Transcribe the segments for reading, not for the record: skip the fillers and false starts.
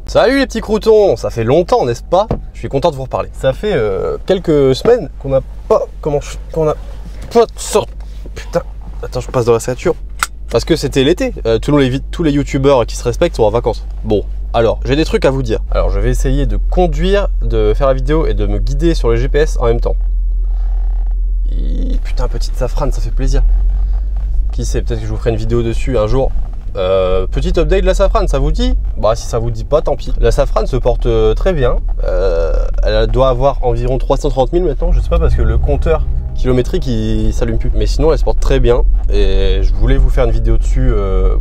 Salut les petits croutons, ça fait longtemps n'est-ce pas? Je suis content de vous reparler. Ça fait quelques semaines qu'on n'a pas... qu'on a pas sorti... Putain, attends je passe dans la ceinture. Parce que c'était l'été, tous les youtubeurs qui se respectent sont en vacances. Bon, alors j'ai des trucs à vous dire. Alors je vais essayer de conduire, de faire la vidéo et de me guider sur le GPS en même temps. Putain, petite safrane, ça fait plaisir. Qui sait, peut-être que je vous ferai une vidéo dessus un jour. Petite update de la safrane, ça vous dit? Bah si ça vous dit pas, tant pis. La safrane se porte très bien. Elle doit avoir environ 330 000 maintenant. Je sais pas parce que le compteur kilométrique il s'allume plus. Mais sinon elle se porte très bien. Et je voulais vous faire une vidéo dessus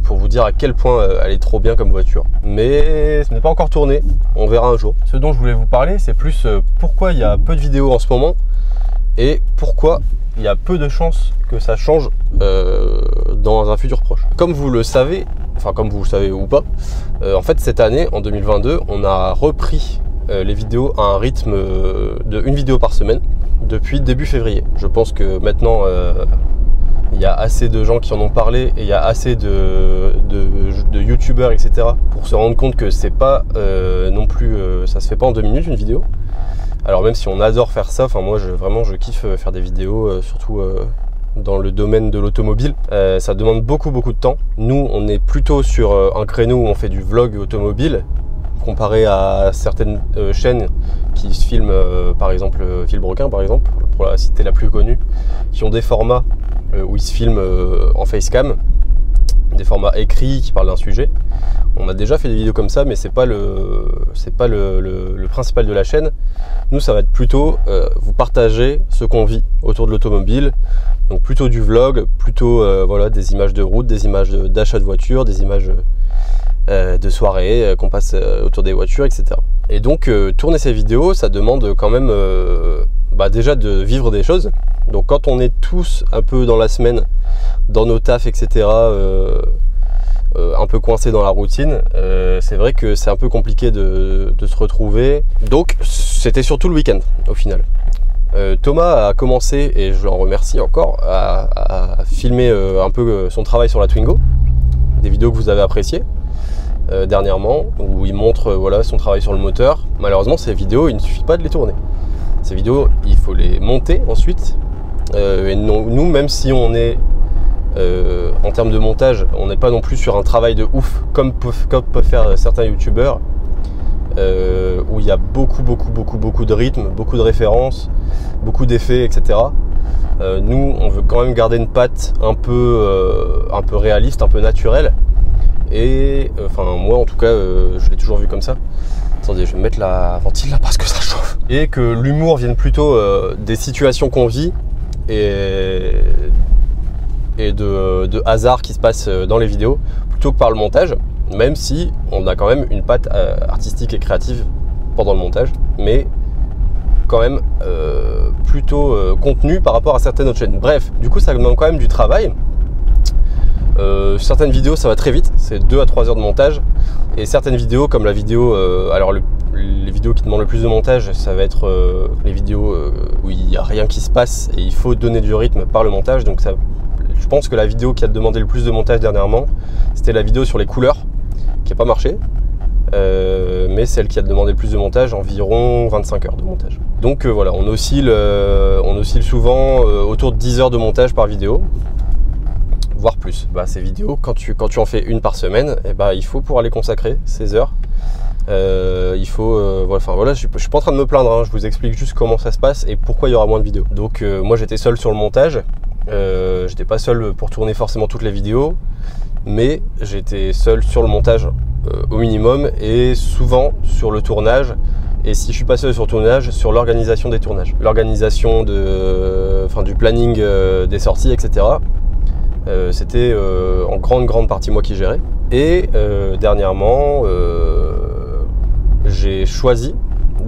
pour vous dire à quel point elle est trop bien comme voiture. Mais ce n'est pas encore tourné. On verra un jour. Ce dont je voulais vous parler, c'est plus pourquoi il y a peu de vidéos en ce moment. Et pourquoi il y a peu de chances que ça change dans un futur proche. Comme vous le savez, enfin comme vous le savez ou pas, en fait cette année, en 2022, on a repris les vidéos à un rythme de une vidéo par semaine depuis début février. Je pense que maintenant il y a assez de gens qui en ont parlé et il y a assez de youtubeurs etc. pour se rendre compte que c'est pas non plus, ça se fait pas en 2 minutes une vidéo. Alors même si on adore faire ça, enfin moi vraiment je kiffe faire des vidéos, surtout dans le domaine de l'automobile. Ça demande beaucoup de temps. Nous on est plutôt sur un créneau où on fait du vlog automobile, comparé à certaines chaînes qui se filment, par exemple Villebrequin par exemple, pour la citer la plus connue, qui ont des formats où ils se filment en facecam, des formats écrits qui parlent d'un sujet. On a déjà fait des vidéos comme ça, mais c'est pas le principal de la chaîne. Nous, ça va être plutôt vous partager ce qu'on vit autour de l'automobile. Donc plutôt du vlog, plutôt voilà, des images de route, des images d'achat de voitures, des images de soirée qu'on passe autour des voitures, etc. Et donc tourner ces vidéos, ça demande quand même déjà de vivre des choses. Donc quand on est tous un peu dans la semaine, dans nos tafs, etc., un peu coincé dans la routine, c'est vrai que c'est un peu compliqué de se retrouver. Donc c'était surtout le week-end au final. Thomas a commencé, et je l'en remercie encore, à filmer un peu son travail sur la Twingo, des vidéos que vous avez appréciées dernièrement, où il montre voilà, son travail sur le moteur. Malheureusement ces vidéos, il ne suffit pas de les tourner. Ces vidéos, il faut les monter ensuite. Et nous, même si on est en termes de montage, on n'est pas non plus sur un travail de ouf comme peuvent faire certains youtubeurs où il y a beaucoup de rythme, beaucoup de références, beaucoup d'effets, etc. Nous, on veut quand même garder une patte un peu réaliste, un peu naturelle. Et enfin moi en tout cas, je l'ai toujours vu comme ça. Attendez, je vais mettre la ventile là parce que ça chauffe. Et que l'humour vienne plutôt des situations qu'on vit et de hasard qui se passe dans les vidéos plutôt que par le montage, même si on a quand même une patte artistique et créative pendant le montage, mais quand même plutôt contenu par rapport à certaines autres chaînes. Bref, du coup ça demande quand même du travail. Certaines vidéos ça va très vite, c'est 2 à 3 heures de montage, et certaines vidéos comme la vidéo, alors les vidéos qui demandent le plus de montage, ça va être les vidéos où il n'y a rien qui se passe et il faut donner du rythme par le montage. Donc ça, je pense que la vidéo qui a demandé le plus de montage dernièrement, c'était la vidéo sur les couleurs, qui n'a pas marché, mais celle qui a demandé le plus de montage, environ 25 heures de montage. Donc voilà, on oscille souvent autour de 10 heures de montage par vidéo, voire plus. Ces vidéos, quand tu en fais une par semaine, il faut pouvoir les consacrer, ces heures. Il faut, voilà, je suis pas en train de me plaindre, hein, je vous explique juste comment ça se passe et pourquoi il y aura moins de vidéos. Donc moi j'étais seul sur le montage, j'étais pas seul pour tourner forcément toutes les vidéos, mais j'étais seul sur le montage au minimum, et souvent sur le tournage. Et si je suis pas seul sur le tournage, sur l'organisation des tournages, l'organisation du planning des sorties, etc. C'était en grande partie moi qui gérais. Et dernièrement, j'ai choisi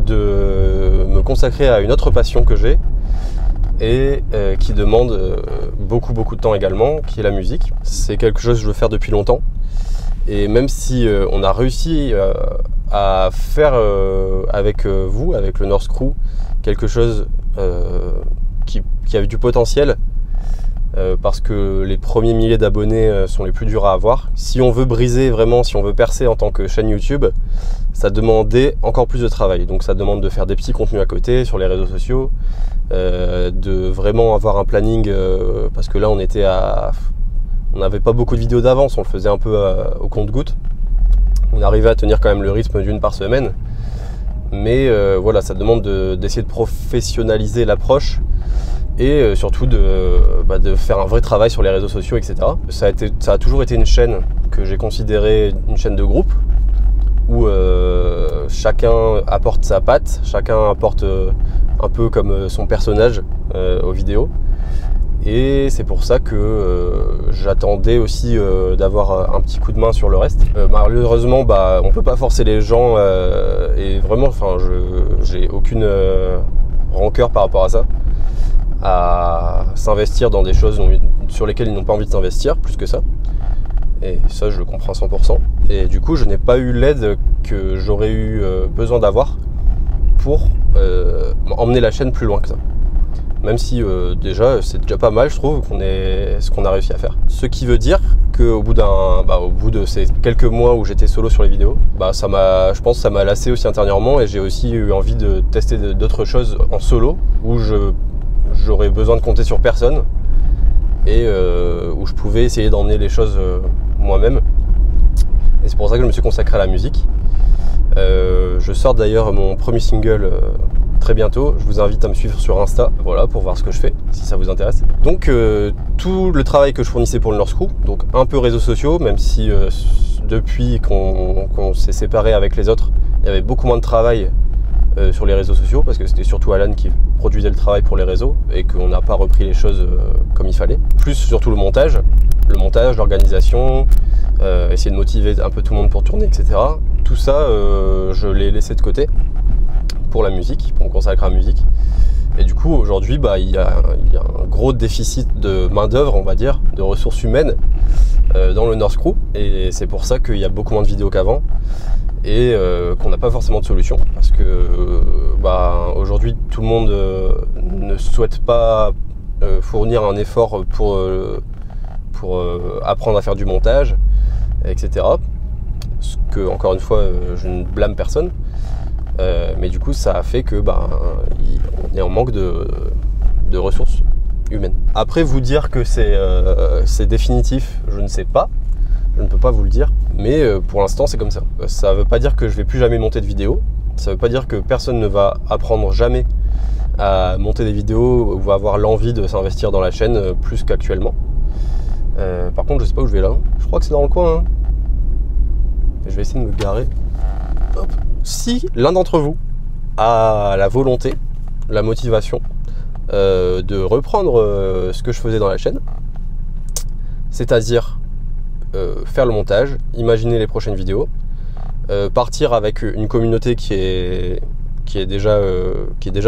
de me consacrer à une autre passion que j'ai et qui demande beaucoup de temps également, qui est la musique. C'est quelque chose que je veux faire depuis longtemps. Et même si on a réussi à faire avec vous, avec le North Crew, quelque chose qui avait du potentiel, parce que les premiers milliers d'abonnés sont les plus durs à avoir. Si on veut briser vraiment, si on veut percer en tant que chaîne YouTube, ça demandait encore plus de travail. Donc ça demande de faire des petits contenus à côté sur les réseaux sociaux, de vraiment avoir un planning, parce que là on n'avait pas beaucoup de vidéos d'avance, on le faisait un peu au compte-gouttes. On arrivait à tenir quand même le rythme d'une par semaine, mais voilà, ça demande d'essayer de professionnaliser l'approche et surtout de faire un vrai travail sur les réseaux sociaux, etc. Ça a toujours été une chaîne que j'ai considérée une chaîne de groupe, où chacun apporte sa patte, chacun apporte un peu comme son personnage aux vidéos. Et c'est pour ça que j'attendais aussi d'avoir un petit coup de main sur le reste. Malheureusement, on peut pas forcer les gens et vraiment, enfin, j'ai aucune rancœur par rapport à ça, à s'investir dans des choses sur lesquelles ils n'ont pas envie de s'investir, plus que ça. Et ça, je le comprends à 100%. Et du coup, je n'ai pas eu l'aide que j'aurais eu besoin d'avoir pour emmener la chaîne plus loin que ça. Même si déjà, c'est déjà pas mal, je trouve, ce qu'on a réussi à faire. Ce qui veut dire qu'au bout de ces quelques mois où j'étais solo sur les vidéos, je pense que ça m'a lassé aussi intérieurement, et j'ai aussi eu envie de tester d'autres choses en solo, où j'aurais besoin de compter sur personne, et où je pouvais essayer d'emmener les choses moi-même. Et c'est pour ça que je me suis consacré à la musique. Je sors d'ailleurs mon premier single très bientôt. Je vous invite à me suivre sur Insta, voilà, pour voir ce que je fais, si ça vous intéresse. Donc tout le travail que je fournissais pour le North Crew, donc un peu réseaux sociaux, même si depuis qu'on s'est séparé avec les autres, il y avait beaucoup moins de travail sur les réseaux sociaux, parce que c'était surtout Alan qui produisait le travail pour les réseaux et qu'on n'a pas repris les choses comme il fallait. Plus surtout le montage, l'organisation, essayer de motiver un peu tout le monde pour tourner, etc. Tout ça, je l'ai laissé de côté pour la musique, pour me consacrer à la musique. Et du coup, aujourd'hui, il y a un gros déficit de main-d'œuvre, on va dire, de ressources humaines dans le North Crew. Et c'est pour ça qu'il y a beaucoup moins de vidéos qu'avant, et qu'on n'a pas forcément de solution, parce que aujourd'hui tout le monde ne souhaite pas fournir un effort pour apprendre à faire du montage, etc. Ce que, encore une fois, je ne blâme personne, mais du coup ça a fait que on est en manque de ressources humaines. Après, vous dire que c'est définitif, je ne sais pas. Je ne peux pas vous le dire, mais pour l'instant c'est comme ça. Ça ne veut pas dire que je vais plus jamais monter de vidéos, ça ne veut pas dire que personne ne va apprendre jamais à monter des vidéos ou va avoir l'envie de s'investir dans la chaîne plus qu'actuellement. Par contre, je sais pas où je vais là, je crois que c'est dans le coin, hein. Et je vais essayer de me garer. Hop. Si l'un d'entre vous a la volonté, la motivation de reprendre ce que je faisais dans la chaîne, c'est-à-dire faire le montage, imaginer les prochaines vidéos, partir avec une communauté qui est déjà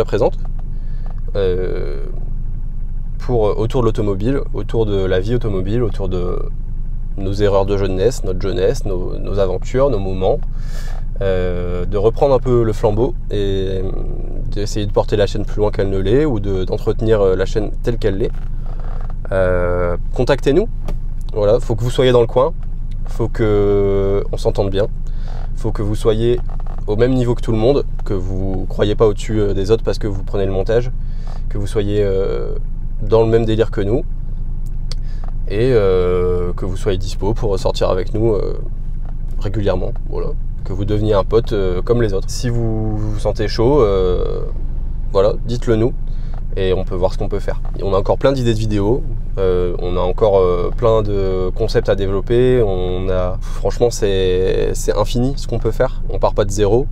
présente, autour de l'automobile, autour de la vie automobile, autour de nos erreurs de jeunesse, notre jeunesse, nos aventures, nos moments, de reprendre un peu le flambeau et d'essayer de porter la chaîne plus loin qu'elle ne l'est, ou d'entretenir la chaîne telle qu'elle l'est. Contactez-nous. Voilà, faut que vous soyez dans le coin, faut que on s'entende bien, faut que vous soyez au même niveau que tout le monde, que vous croyez pas au-dessus des autres parce que vous prenez le montage, que vous soyez dans le même délire que nous, et que vous soyez dispo pour sortir avec nous régulièrement, voilà, que vous deveniez un pote comme les autres. Si vous vous sentez chaud, voilà, dites-le nous. Et on peut voir ce qu'on peut faire. Et on a encore plein d'idées de vidéos, on a encore plein de concepts à développer. Franchement, c'est infini ce qu'on peut faire. On part pas de zéro.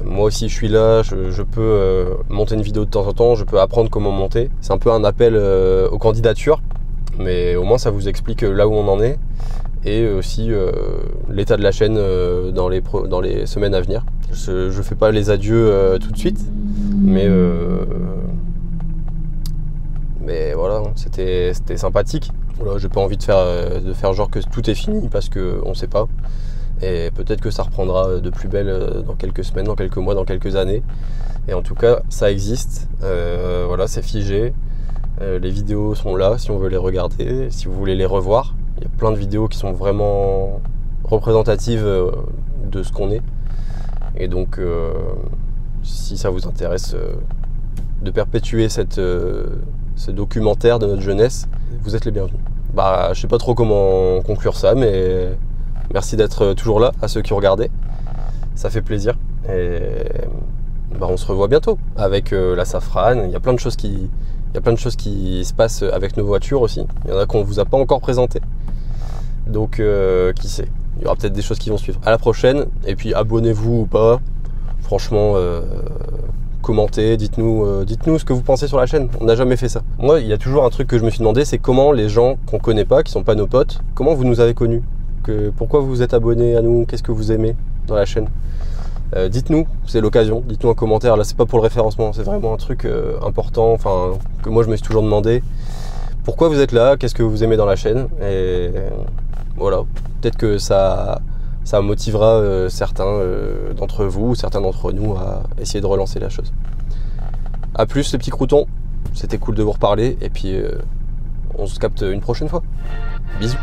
Moi aussi, je suis là. Je peux monter une vidéo de temps en temps. Je peux apprendre comment monter. C'est un peu un appel aux candidatures, mais au moins ça vous explique là où on en est, et aussi l'état de la chaîne dans les semaines à venir. Je fais pas les adieux tout de suite, mais voilà, c'était sympathique. Voilà, j'ai pas envie de faire genre que tout est fini, parce que on sait pas, et peut-être que ça reprendra de plus belle dans quelques semaines, dans quelques mois, dans quelques années. Et en tout cas, ça existe, voilà, c'est figé. Les vidéos sont là si on veut les regarder, si vous voulez les revoir. Il y a plein de vidéos qui sont vraiment représentatives de ce qu'on est. Et donc, si ça vous intéresse de perpétuer ce documentaire de notre jeunesse, vous êtes les bienvenus. Je sais pas trop comment conclure ça, mais merci d'être toujours là à ceux qui ont regardé. Ça fait plaisir. Et on se revoit bientôt avec la Safrane. Il y a plein de choses qui se passent avec nos voitures aussi. Il y en a qu'on vous a pas encore présenté. Donc qui sait, il y aura peut-être des choses qui vont suivre. À la prochaine. Et puis abonnez-vous ou pas. Franchement, commentez, dites-nous ce que vous pensez sur la chaîne. On n'a jamais fait ça. Moi, il y a toujours un truc que je me suis demandé, c'est comment les gens qu'on connaît pas, qui sont pas nos potes, comment vous nous avez connus, pourquoi vous vous êtes abonnés à nous, qu'est-ce que vous aimez dans la chaîne. Dites-nous, c'est l'occasion, dites-nous en commentaire. Là, c'est pas pour le référencement, c'est vraiment un truc important, enfin que moi je me suis toujours demandé. Pourquoi vous êtes là, qu'est-ce que vous aimez dans la chaîne, et voilà, peut-être que ça motivera certains d'entre vous, certains d'entre nous à essayer de relancer la chose. A plus les petits croutons, c'était cool de vous reparler, et puis on se capte une prochaine fois. Bisous.